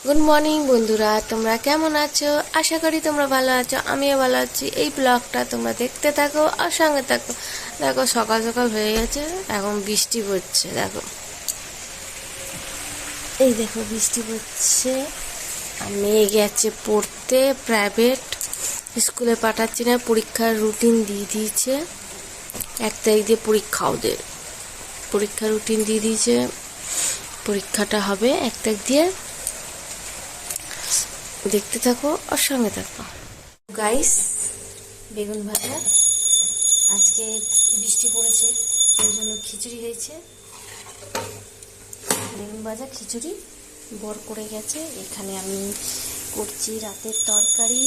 Good morning বন্ধুরা, তোমরা কেমন আছো? আশা করি তোমরা ভালো আছো, আমিও ভালো আছি। এই ব্লগটা তোমরা দেখতে থাকো আর সঙ্গে থাকো। দেখো সকাল সকাল হয়ে গেছে, এখন বৃষ্টি পড়ছে। দেখো এই দেখো বৃষ্টি পড়ছে। আর মেয়ে গেছে পড়তে প্রাইভেট স্কুলে, পাঠাচ্ছি না, পরীক্ষার রুটিন দিয়ে দিয়েছে। 1 তারিখ দিয়ে পরীক্ষা, ওদের পরীক্ষার রুটিন দিয়ে দিয়েছে। পরীক্ষাটা হবে 1 তারিখ দিয়ে। দেখতে থাকো আর সঙ্গে থাকো। গাইস, বেগুন ভাজা। আজকে বৃষ্টি পড়েছে, ওই জন্য খিচুড়ি হয়েছে। বেগুন ভাজা খিচুড়ি বর করে গেছে। এখানে আমি করছি রাতের তরকারি,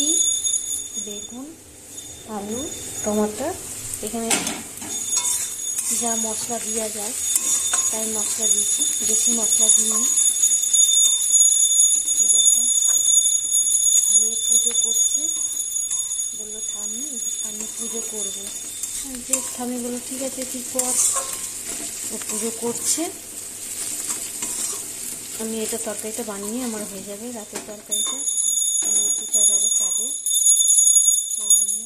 বেগুন, আলু, টমাটো। এখানে যা মশলা দেওয়া যায় তাই মশলা দিয়েছি, বেশি মশলা দিইনি। দেখো মেয়ে পুজো করছে, বললো ঠাম্মি আমি পুজো করবো। যে ঠাম্মি বললো ঠিক আছে তুই কর। ও পুজো করছে। আমি এটা তরকারিটা বানিয়ে আমার হয়ে যাবে রাতের তরকারিটা। আমি পিঠা যাবে কাজে, সেই জন্য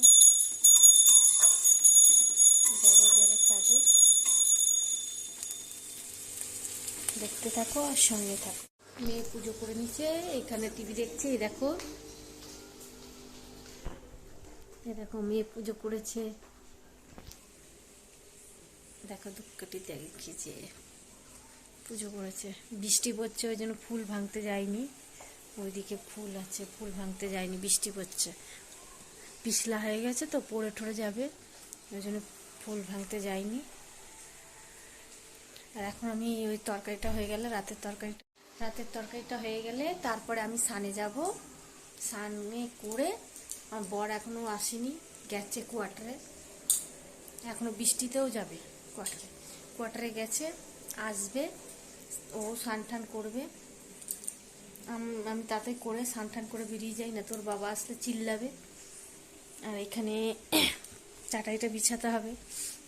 যাবে কাজে। দেখতে থাকো আর সঙ্গে থাকো। মেয়ে পুজো করে নিচ্ছে, এখানে টিভি দেখছে। এই দেখো মেয়ে পুজো করেছে। দেখো ধূপকাঠি দেখিয়েছে, পুজো করেছে। বৃষ্টি পড়ছে ওই জন্য ফুল ভাঙতে যায়নি। ওইদিকে ফুল আছে, ফুল ভাঙতে যায়নি, বৃষ্টি পড়ছে। পিছলা হয়ে গেছে তো, পড়ে ঠরে যাবে, ওই জন্য ফুল ভাঙতে যায়নি। আর এখন আমি ওই তরকারিটা হয়ে গেলে, রাতের তরকারিটা হয়ে গেলে তারপরে আমি সানে যাব। সানে করে আমার বর এখনও আসেনি, গেছে কোয়ার্টারে। এখনও বৃষ্টিতেও যাবে কোয়ার্টারে গেছে, আসবে। ও স্নান টান করবে, আমি তাতে করে স্নান টান করে বেরিয়ে যাই, না তোর বাবা আসলে চিল্লাবে। আর এখানে চাটাইটা বিছাতে হবে,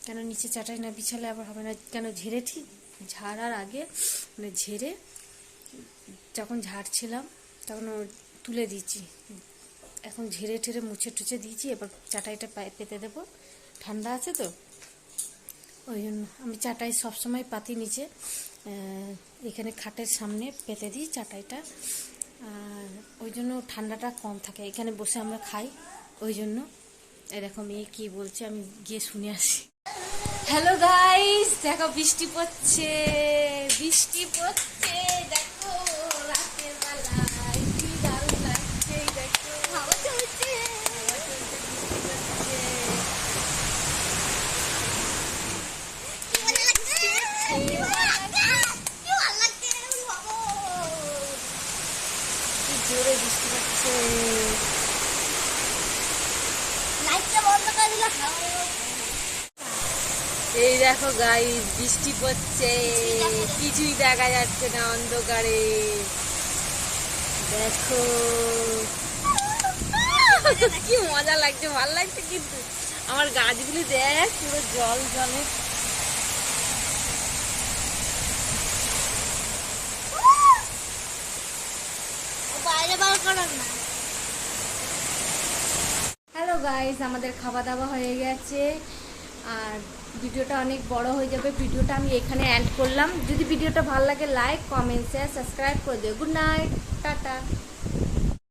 কেন নিচে চাটাই না বিছালে আবার হবে না। কেন ঝেড়ে, ঠিক ঝাড়ার আগে মানে ঝেড়ে যখন ঝাড়ছিলাম তখন তুলে দিয়েছি। এখন ঝেড়ে ঠেড়ে মুছে টুছে দিয়েছি। এবার চাটাইটা পেতে দেবো, ঠান্ডা আছে তো ওই জন্য। আমি চাটাই সবসময় পাতি নিচে, এখানে খাটের সামনে পেতে দিই চাটাইটা। আর ওই জন্য ঠান্ডাটা কম থাকে, এখানে বসে আমরা খাই ওই জন্য। এরকম মেয়ে কী বলছে আমি গিয়ে শুনে আসি। হ্যালো গাইস, দেখো বৃষ্টি পড়ছে, দেখো রাতের বেলায় কি দারুণ লাগছে। দেখো হাওয়া চলছে, কি জোরে বৃষ্টি পড়ছে। এই দেখো গাইস, বৃষ্টি পড়ছে, কিছুই দেখা যাচ্ছে না অন্ধকারে। দেখো কি মজা লাগছে, ভালো লাগছে। কিন্তু আমার গাছগুলি দেখ পুরো জল জলে। হ্যালো গাইস, আমাদের খাওয়া দাওয়া হয়ে গেছে। আর ভিডিওটা অনেক বড় হয়ে যাবে, ভিডিওটা আমি এখানে এন্ড করলাম। যদি ভিডিওটা ভালো লাগে লাইক, কমেন্ট, শেয়ার, সাবস্ক্রাইব করে দিও। Good night, tata.